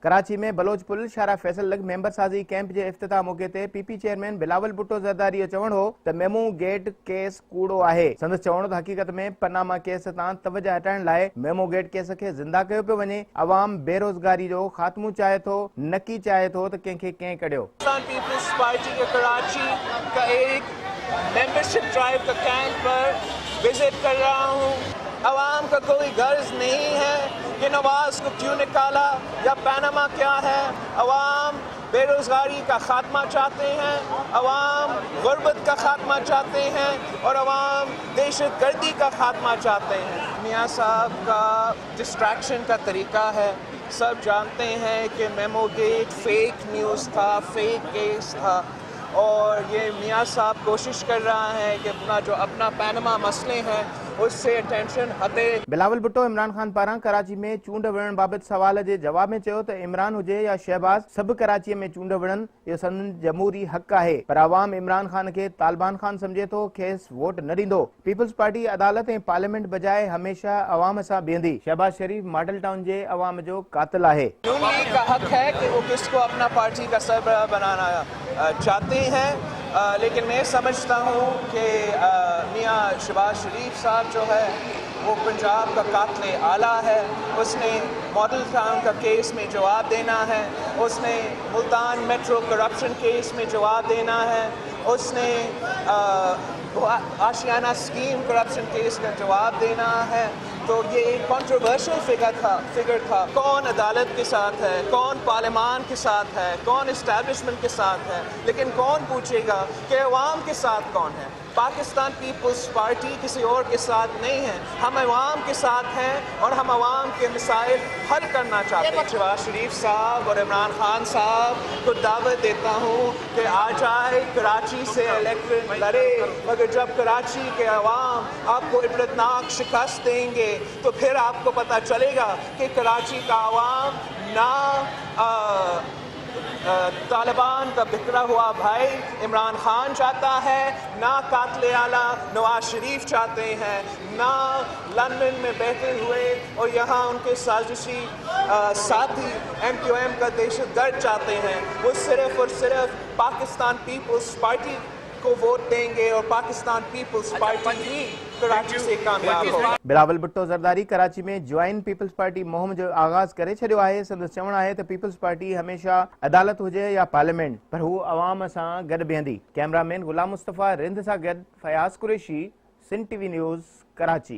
कराची में बलोच पुल शारा फैसल लग मेंबर साजी कैंप के इफ्तिताह मौके ते पीपी चेयरमैन बिलावल भुट्टो ज़रदारी चवण हो त मेमो गेट केस कूड़ो आहे। संदस चवण त हकीकत में पनामा केस तां तवजा हटाइण लाइ मेमो गेट केस के जिंदा कयो पियो वञे। अवाम बेरोजगारी जो खात्मो चाहे थो, नकी चाहे थो त कंहिंखे कंहिं कढियो। पीपल्स पार्टी के कराची का एक मेंबरशिप ड्राइव का कैंप पर विजिट कर रहा हूँ। अवाम का कोई गर्ज नहीं है कि नवाज को क्यों निकाला या पनामा क्या है। अवाम बेरोजगारी का खात्मा चाहते हैं, अवाम गुर्बत का खात्मा चाहते हैं और अवाम दहशतगर्दी का खात्मा चाहते हैं। मियाँ साहब का डिस्ट्रैक्शन का तरीका है। सब जानते हैं कि मेमो गेट फेक न्यूज़ था, फेक केस था और ये मियाँ साहब कोशिश कर रहा है कि अपना पनामा मसले हैं उससे अटेंशन हटे। बिलावल भुट्टो इमरान खान पारां कराची में चूंड विढ़ण बाबत सवाल के जवाब में चयो त इमरान हुजे या शहबाज सब कराची में चूंड विढ़न यो संदन जमहूरी हक है, पर अवाम इमरान खान के तालिबान खान समझे तो खेस वोट न दींदो। पीपल्स पार्टी अदालत ए पार्लियामेंट बजाय हमेशा अवाम सां बीहंदी। शहबाज शरीफ मॉडल टाउन जे अवाम जो कातिल है। नून लीग का हक है कि वो किसको अपना पार्टी का सरबराह बनाना चाहते हैं, लेकिन मैं समझता हूँ कि मियाँ शहबाज शरीफ साहब जो है वो पंजाब का कातिल आला है। उसने मॉडल टाउन का केस में जवाब देना है, उसने मुल्तान मेट्रो करप्शन केस में जवाब देना है, उसने आशियाना स्कीम करप्शन केस का जवाब देना है। तो ये एक कंट्रोवर्शियल फिगर था। कौन अदालत के साथ है, कौन पार्लियामान के साथ है, कौन इस्टेब्लिशमेंट के साथ है, लेकिन कौन पूछेगा कि अवाम के साथ कौन है। पाकिस्तान पीपल्स पार्टी किसी और के साथ नहीं है, हम अवाम के साथ हैं और हम अवाम के मसाइल हल करना चाहते हैं। शहबाज शरीफ साहब और इमरान खान साहब को दावत देता हूँ कि आ जाए कराची से इलेक्शन लड़े, मगर जब कराची के अवाम आपको इबरतनाक शिकस्त देंगे तो फिर आपको पता चलेगा कि कराची का अवाम ना तालिबान का बिखरा हुआ भाई इमरान खान चाहता है, ना कातिल आला नवाज शरीफ चाहते हैं, ना लंदन में बैठे हुए और यहाँ उनके साजिशी साथी MQM का दहशतगर्द चाहते हैं। वो सिर्फ और सिर्फ पाकिस्तान पीपल्स पार्टी को वोट देंगे और पाकिस्तान पीपल्स पार्टी ही कराची से कामयाब होगा। बिलावल भुट्टो ज़रदारी कराची में ज्वाइन पीपल्स पार्टी मुहिम जो आगाज करे छॾियो आहे। संदसि चवण आहे त पीपल्स पार्टी हमेशा अदालत हुजे या पार्लियामेंट, पर हू अवाम सां गॾु बीहंदी। कैमरामैन गुलाम मुस्तफ़ा रिंद सां गॾु फयाज़ कुरैशी, सिंध TV न्यूज़, कराची।